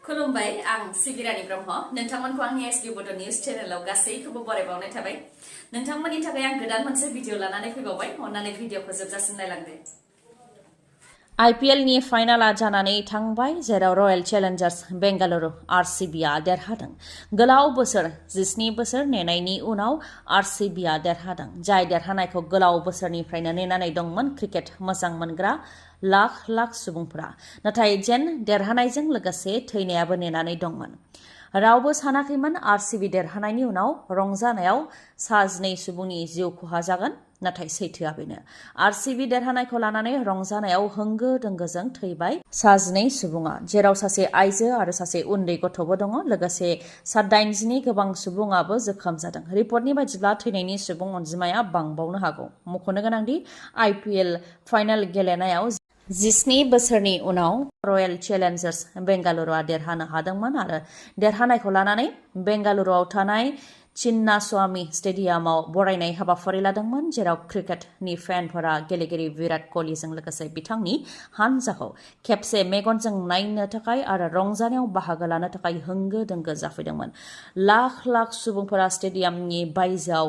खुलुमबाय आं सिबि रानी ब्रह्म नोंथांमोनखौ आंनि एसबि बड' निउज चेनेलाव गासैखौबो बरायबावनाय थाबाय नोंथांमोननि थाखाय आं गोदान मोनसे भिडिअ लानानै फैबावबाय अन्नानै भिडिअखौ जोबजासिम नायलांदो आईपीएलनि फाइनाला जानानै थांबाय जेराव रयेल चेलेन्जार्स बेंगालुरु आरसीबीआ देरहादों। गोलाव बोसोर 17 बोसोर नेनायनि उनाव आरसीबीआ देरहादों। जाय देरहानायखौ गोलाव बोसोरनिफ्रायनो नेनानै दंमोन क्रिकेट मोजां मोनग्रा लाख लाख सुबुंफोरा। नाथाय जेन देरहानायजों लोगोसे थैनायाबो नेनानै दंमोन। रावबो सानाखैमोन आरसीबी देरहानायनि उनाव रंजानायाव 2 सुबुंनि जिउ खहा जागोन। नाथाय सैथोआ बेनो आरसीबी देरहानायखौ लानानै रंजानायाव होंगो दोंगोजों थैबाय 2 सुबुङा, जेराव सासे आइजो आरो सासे उन्दै गथ'बो दङ। लोगोसे 87 गोबां सुबुङाबो जोखोम जादों। रिपर्टनि बायदिब्ला थैनायनि सुबुं अनजिमाया बांबावनो हागौ। मख'नो गोनांदि आईपीएल फाइनाल गेलेनायाव 17 बोसोरनि उनाव रयेल चेलेन्जार्स बेंगालुरुआ देरहानो हादोंमोन आरो देरहानायखौ लानानै बेंगालुरुआव थानाय चिन्नास्वामी स्टेडियामाव बरायनाय हाबाफारि लादोंमोन, जेराव क्रिकेटनि फेनफोरा गेलेगिरि विराट क'हलीजों लोगोसे बिथांनि हानजाखौ खेबसे मेगनजों नायनो थाखाय आरो रंजानायाव बाहागो लानो थाखाय होंगो दोंगो जाफैदोंमोन। लाख लाख सुबुंफोरा स्टेडियामनि बायजोआव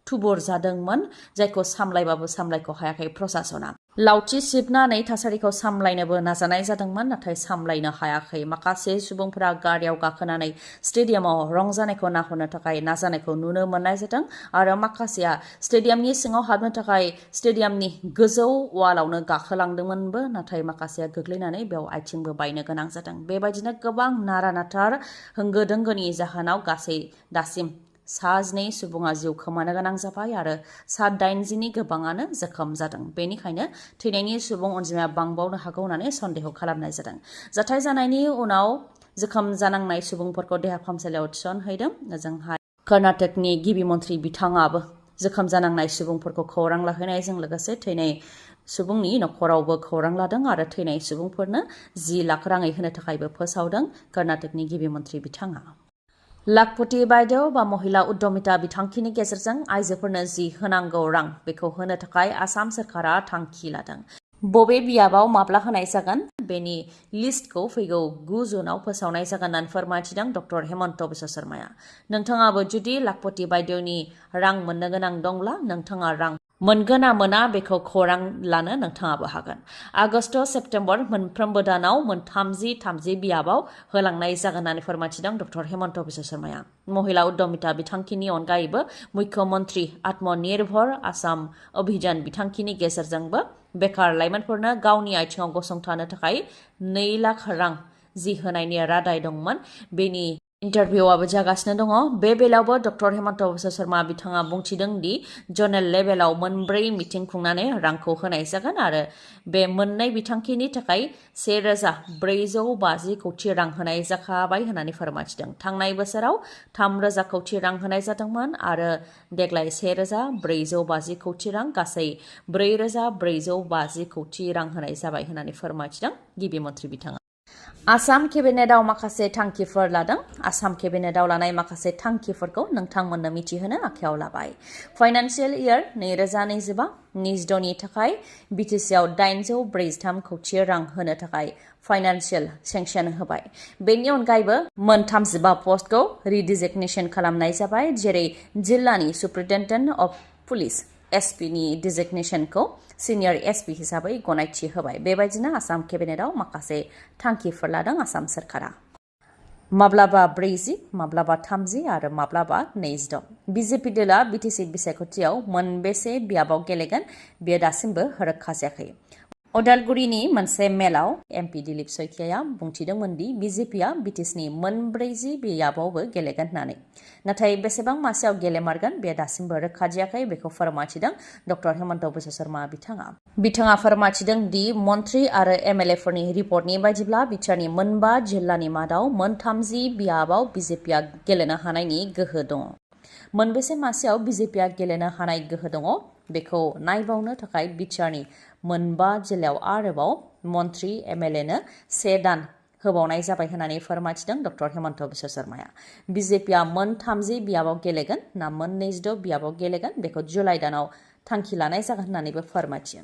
थुबुर जादोंमोन, जायखौ सामलायबाबो सामलायख' हायाखै प्रशासना। लावथि सिबनानै थासारिखौ सामलायनोबो नाजानाय जादोंमोन, नाथाय सामलायनो हायाखै। माखासे सुबुंफोरा गारियाव गाखोनानै स्टेडियामाव रंजानायखौ नाहरनो थाखाय नाजानायखौ नुनो मोननाय जादों आरो माखासेया स्टेडियामनि सिङाव हाबनो थाखाय स्टेडियामनि गोजौ वालावनो गाखोलांदोंमोनबो, नाथाय माखासेया गोग्लैनानै बेयाव आथिंबो बायनो गोनां जादों। बेबायदिनो गोबां नारा नाथार होंगो दोंगोनि जाहोनाव गासै दासिम 2 सुबुङा जिउ खोमानो गोनां जाबाय आरो 87 गोबाङानो जोखोम जादों। बेनिखायनो थैनायनि सुबुं अनजिमाया बांबावनो हागौ होननानै सन्देह खालामनाय जादों। जाथाय जानायनि उनाव जोखोम जानांनाय सुबुंफोरखौ देहा फाहामसालियाव थिसनहैदों। ओजोंहाय कर्नाटकनि गिबि मन्थ्रि बिथाङाबो जोखोम जानांनाय सुबुंफोरखौ खौरां लाहैनायजों लोगोसे थैनाय सुबुंनि नखरावबो खौरां लादों आरो थैनाय सुबुंफोरनो 10 लाख राङै होनो थाखायबो फोसावदों कर्नाटकनि गिबि मन्थ्रि बिथाङा। लाखपति बायदेव बा महिला उद्यमिता बिथांखिनि गेजेरजों आइजोफोरनो जि होनांगौ रां बेखौ होनो थाखाय आसाम सोरखारा थांखि लादों। बबे बियाबाव माब्ला होनाय जागोन बेनि लिस्टखौ फैगौ 9 जुनाव फोसावनाय जागोन होननानै फोरमायथिदों डक्टर हेमन्त बिश्व शर्माया। नोंथाङाबो जुदि लाखपति बायदेवनि रां मोननो गोनां दंब्ला नोंथाङा रां मोनगोन ना मोना बेखौ खौरां लानो नोंथाङाबो हागोन। आगष्ट सेप्तेम्बर मोनफ्रोमबो दानाव 30 बियाबाव होलांनाय जागोन होननानै फोरमायथिदों डक्टर हेमन्त बिश्व शर्माया। महिला उद्यमिता बिथांखिनि अनगायैबो मुख्यमन्त्रि आत्मनिर्भर आसाम अभियान बिथांखिनि गेजेरजोंबो बेकार लाइमोनफोरनो गावनि आथिङाव गसंथानो थाखाय 2 लाख रां जि होनायनि रादाय दंमोन। बेनि इन्टारभिउआबो जागासिनो दङ। बे बेलायावबो डक्टर हेमन्त बिश्व शर्मा बिथाङा बुंथिदों दि जनेल लेभेलाव 4 मिटिं खुंनानै रांखौ होनाय जागोन आरो बे मोननै बिथांखिनि थाखाय 1450 कौटि रां होनाय जाखाबाय होननानै फोरमायथिदों। थांनाय बोसोराव 3000 कौटि रां होनाय जादोंमोन आरो देग्लाय 1450 कौटि रां, गासै 4450 कौटि रां होनाय जाबाय होननानै फोरमायथिदों गिबि मन्थ्रि बिथाङा। आसाम केबिनेटआव माखासे थांखिफोर लादों। आसाम केबिनेटआव लानाय माखासे थांखिफोरखौ नोंथांमोननो मिथिहोनो आखायाव लाबाय। फाइनान्सियेल इयार 2025-26 नि थाखाय बिटिसिआव 843 कौटि रां होनो थाखाय फाइनान्सियेल सेंक्सन होबाय। बेनि अनगायैबो मोन 35 पस्टखौ रिडिजिगनेसन खालामनाय जाबाय, जेरै जिल्लानि सुप्रिन्टेन्डेन्ट अफ पुलिस एसपि नि डिजिगनेसनखौ सिनियर एसपि हिसाबै गनायथि होबाय। बेबायदिनो आसाम केबिनेटआव माखासे थांखिफोर लादों आसाम सोरखारा। माब्लाबा 40, माब्लाबा 30 आरो माब्लाबा 26। बिजेपि दोला बिटिसि बिसायख'थियाव मोनबेसे बियाबाव गेलेगोन बेयो दासिमबो रोखा जायाखै। उदालगुरिनि मोनसे मेलाव एमपि दिलीप सैखियाया बुंथिदोंमोन दि बिजेपिआ बिटिसिनि 40 बियाबावबो गेलेगोन होननानै। नाथाय बेसेबां मासियाव गेलेमारगोन बेयो दासिमबो रोखा जायाखै, बेखौ फोरमायथिदों डक्टर हेमन्त बिश्व शर्मा बिथाङा फोरमायथिदों दि मन्त्रि आरो एमएलएफोरनि रिपर्टनि बायदिब्ला बिटिआरनि 5 जिल्लानि मादाव 30 बियाबाव बिजेपिआ गेलेनो हानायनि गोहो दङ। मोनबेसे मासियाव बिजेपिआ गेलेनो हानाय गोहो दङ बेखौ नायबावनो थाखाय बिटिआरनि 5 जिल्लायाव आरोबाव मन्त्रि एमएलएनो 1 दान होबावनाय जाबाय होननानै फोरमायथिदों डक्टर हेमन्त बिश्व शर्माया। बिजेपिआ 30 बियाबाव गेलेगोन ना 26 बियाबाव गेलेगोन बेखौ जुलाइ दानाव थांखि लानाय जागोन होननानैबो फोरमायथियो।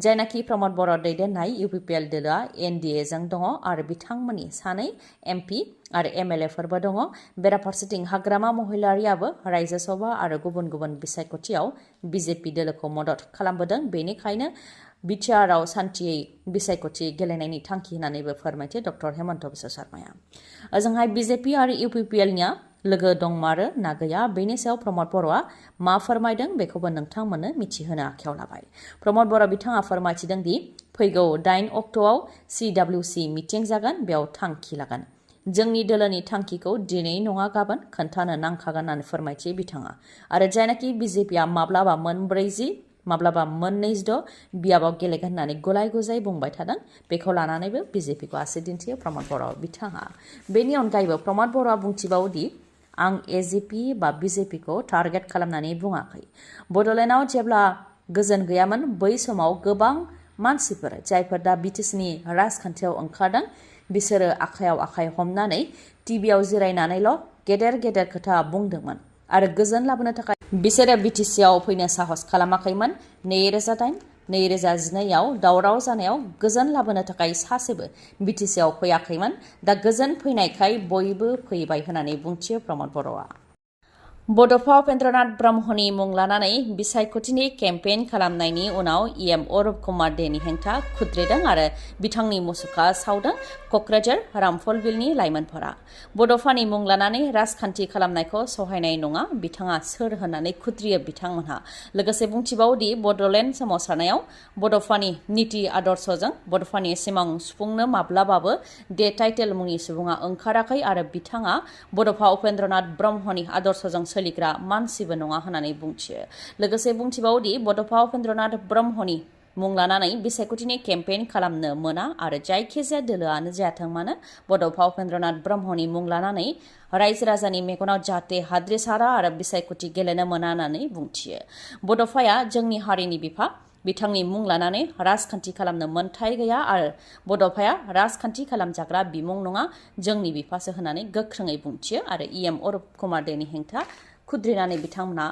जायनाखि प्रमद बर' दैदेननाय UPPL दोलोआ NDA जों दङ आरो बिथांमोननि सानै MP आरो MLA फोरबो दङ। बेराफारसेथिं हाग्रामा महिलारियाबो रायजो सभा आरो गुबुन गुबुन बिसायख'थियाव BJP दोलोखौ मदद खालामबोदों। बेनिखायनो बिटिआरआव सान्थियै बिसायख'थि गेलेनायनि थांखि होननानैबो फोरमायथियो डक्टर हेमन्त बिश्व शर्माया। ओजोंहाय BJP आरो UPPLनिया लोगो दंमारो ना गैया बेनि सायाव प्रमद बर'आ मा फोरमायदों बेखौबो नोंथांमोननो मिथिहोनो आखायाव लाबाय। प्रमद बर' बिथाङा फोरमायथिदों दि फैगौ 8 अक्ट'आव CWC मिटिं जागोन, बेयाव थांखि लागोन। जोंनि दोलोनि थांखिखौ दिनै नङा गाबोन खोन्थानो नांखागोन होननानै फोरमायथियो बिथाङा। आरो जायनाखि BJPआ माब्लाबा मोन 40 माब्लाबा मोन 26 बियाबाव गेलेगोन होननानै गलाय गुजाय बुंबाय थादों, बेखौ लानानैबो BJPखौ आसि दिन्थियो प्रमद बर' बिथाङा। बेनि अनगायैबो प्रमद बर'आ बुंथिबावोदि आं AGP बा BJPखौ टारगेट खालामनानै बुङाखै। बड'लेण्डआव जेब्ला गोजोन गैयामोन बै समाव गोबां मानसिफोर जायफोर दा BTCनि राजखान्थियाव ओंखारदों बिसोरो आखायाव आखाइ हमनानै टिभियाव जिरायनानैल' गेदेर गेदेर खोथा बुंदोंमोन आरो गोजोन लाबोनो थाखाय बिसोरो BTCआव फैनो साहस खालामाखैमोन। 2008 2012आव दावराव जानायाव गोजोन लाबोनो थाखाय सासेबो BTCआव फैयाखैमोन। दा गोजोन फैनायखाय बयबो फैबाय होननानै बुंथियो प्रमद बर'आ। बड'फा उपेन्द्रनाथ ब्रह्मनि मुं लानानै बिसायख'थिनि केम्पेइन खालामनायनि उनाव EM अरुप कुमार देनि हेंथा खुद्रिदों आरो बिथांनि मुसुखा सावदों क'क्राझार रामफलबिलनि लाइमोनफोरा। बड'फानि मुं लानानै राजखान्थि खालामनायखौ सहायनाय नङा, बिथाङा सोर होननानै खुद्रियो बिथांमोनहा। लोगोसे बुंथिबावोदि बड'लेण्ड सोमावसारनायाव बड'फानि नीति आदर्शजों बड'फानि सिमां सुफुंनो माब्लाबाबो दे टाइटेल मुंनि सुबुङा ओंखाराखै आरो बिथाङा बड'फा उपेन्द्रनाथ ब्रह्मनि आदर्शजों सोलिग्रा मानसिबो नङा होननानै बुंथियो। लोगोसे बुंथिबावोदि बड'फा उपेन्द्रनाथ ब्रह्मनि मुं लानानै बिसायख'थिनि केम्पेइन खालामनो मोना आरो जायखिजाया दोलोआनो जायाथों मानो बड'फा उपेन्द्रनाथ ब्रह्मनि मुं लानानै रायजो राजानि मेगनाव जाहाथे हाद्रि सारा आरो बिसायख'थि गेलेनो मोना होननानै बुंथियो। बड'फाया जोंनि हारिनि बिफा, बिथांनि मुं लानानै राजखान्थि खालामनो मोन्थाय गैया आरो बड'फाया राजखान्थि खालामजाग्रा बिमुं नङा, जोंनि बिफासो होननानै गोख्रोङै बुंथियो आरो EM अरुप कुमार देनि हेंथा खुद्रिनानै बिथांमोना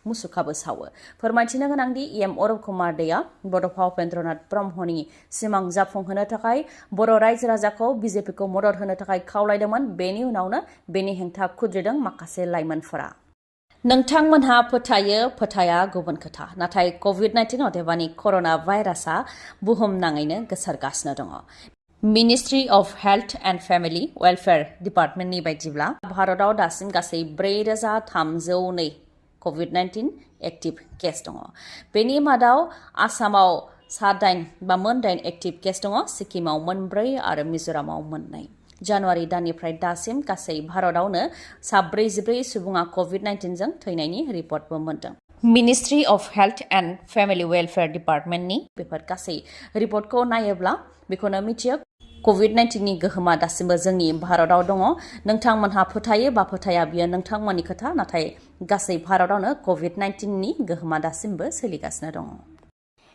मुसुखाबो सावो। फोरमायथिनो गोनांदि EM अरुप कुमार देआ बड'फा उपेन्द्रनाथ ब्रह्मनि सिमां जाफुंहोनो थाखाय बर' रायजो राजाखौ BJPखौ मदद होनो थाखाय खावलायदोंमोन। बेनि उनावनो बेनि हेंथा खुद्रिदों माखासे लाइमोनफोरा। नोंथांमोनहा फोथायो फोथाया गुबुन खोथा, नाथाय COVID-19 अदेबानि कर'ना भाइरासआ बुहुमनाङैनो गोसारगासिनो दङ। Ministry of health and family welfare डिपार्टमेन्टनि बायदिब्ला भारताव दासिम गासै 4302 COVID-19 एक्टिभ केस दङ। बेनि मादाव आसामाव मोन 8 एक्टिभ केस दङ, सिक्किमाव मोन 4 आरो मिज'रामाव मोन 2। जानुवारि दाननिफ्राय दासिम गासै भारतावनो 44 सुबुङा COVID-19 जों थैनायनि रिपर्टबो मोनदों। Ministry of health and family welfare डिपार्टमेन्टनि बेफोर गासै रिपर्टखौ नायोब्ला बेखौनो मिथियो COVID-19नि गोहोमा दासिमबो जोंनि भारताव दङ। नोंथांमोनहा फोथायो बा फोथाया बियो नोंथांमोननि खोथा, नाथाय गासै भारतावनो COVID-19नि गोहोमा दासिमबो सोलिगासिनो दङ।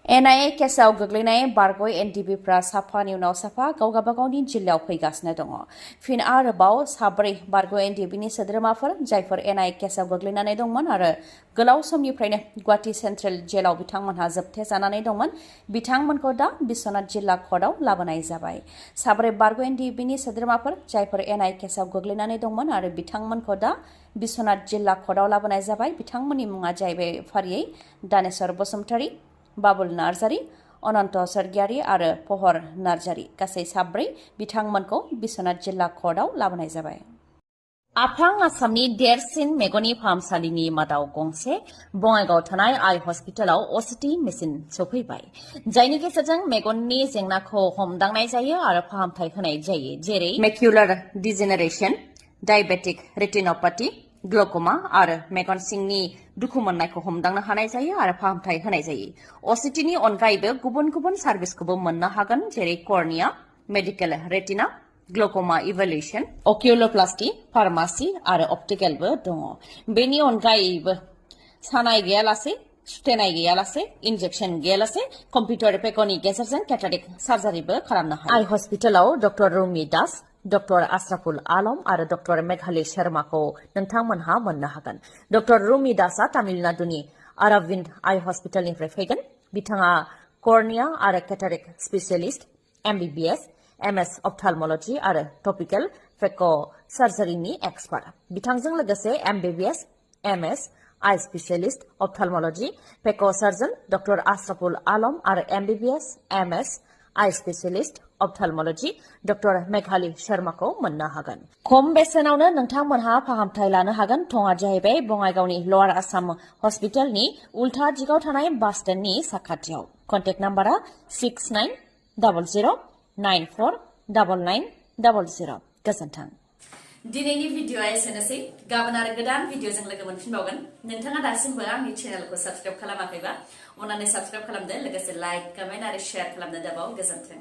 NIA केसआव गोग्लैनाय बारग' NDBफ्रा साफानि उनाव साफा गाव गावबागावनि जिल्लायाव फैगासिनो दङ। फिन आरोबाव 4 बारग' NDBनि सोद्रोमाफोर जायफोर NIA केसआव गोग्लैनानै दंमोन आरो गोलाव समनिफ्रायनो गुवाहाटी सेन्ट्रेल जेलाव बिथांमोनहा जोबथेजानानै दंमोन, बिथांमोनखौ दा बिश्वनाथ जिल्ला कर्टआव लाबोनाय जाबाय। 4 बारग' NDBनि सोद्रोमाफोर जायफोर NIA केसआव गोग्लैनानै दंमोन आरो बिथांमोनखौ दा बिश्वनाथ जिल्ला कर्टआव लाबोनाय जाबाय। बिथांमोननि मुङा जाहैबाय फारियै दानेश्वर बसुमतारी, बाबुल नार्जारी, अनन्त सरगियारी आरो पहर नार्जारी। गासै 4 बिथांमोनखौ बिश्वनाथ जिल्ला कर्टआव लाबोनाय जाबाय। आफां आसामनि देरसिन मेगननि फाहामसालिनि मादाव गंसे बङाइगावआव थानाय आइ हस्पिटालाव OCT मेसिन सफैबाय, जायनि गेजेरजों मेगननि जेंनाखौ हमदांनाय जायो आरो फाहामथाय होनाय जायो, जेरै मेक्युलार डिजेनेरेशन, डायबेटिक रेटिनोपैथी, ग्ल'क'मा आरो मेगन सिंनि दुखु मोननायखौ हमदांनो हानाय जायो आरो फाहामथाय होनाय जायो। OCTनि अनगायैबो गुबुन गुबुन सार्भिसखौबो मोननो हागोन, जेरै कर्निया, मेडिकेल रेटिना, ग्ल'क'मा इभेलुएशन, अकिउलोप्लास्टी, फार्मासि आरो अप्टिकेलबो दङ। बेनि अनगायैबो सानाय गैयालासे, सुथेनाय गैयालासे, इन्जेक्सन गैयालासे कम्पिउटार पेकनि गेजेरजों केटारेक्ट सार्जारिबो खालामनो हायो। आइ हस्पिटालाव डक्टर रुमि दास, डक्टर आशराफुल आलम आरो डक्टर मेघाली शर्माखौ नोंथांमोनहा मोननो हागोन। डक्टर रुमि दासआ तामिलनाडुनि Aravind Eye हस्पिटालनिफ्राय फैगोन बिथाङा कर्निया आरो cataract specialist MBBS MS ophthalmology आरो टपिकल फेक' सार्जारिनि एक्सपार्ट बिथांजों लोगोसे MBBS MS eye specialist ophthalmology phaco' surgeon doctor Ashraful Alam आरो MBBS MS eye specialist ophthalmology doctor Meghali शर्माखौ मोननो हागोन खम बेसेनावनो नोंथांमोनहा फाहामथाय लानो हागोन थङा जाहैबाय बङाइगावनि लवार आसाम हस्पिटालनि उल्था दिगाव थानाय बास स्टेन्डनि साखाथियाव कन्टेक्ट नाम्बारा 6900949900 गोजोन्थों दिनैनि भिडिअआ एसेनोसै गाबोन आरो गोदान भिडिअजों लोगो मोनफिनबावगोन नोंथाङा दासिमबो आंनि चेनेलखौ साबस्क्राइब खालामाखैबा अन्नानै साबस्क्राइब खालामदो लोगोसे लाइक कमेन्ट आरो शेयार खालामनो दाबाव गोजोन्थों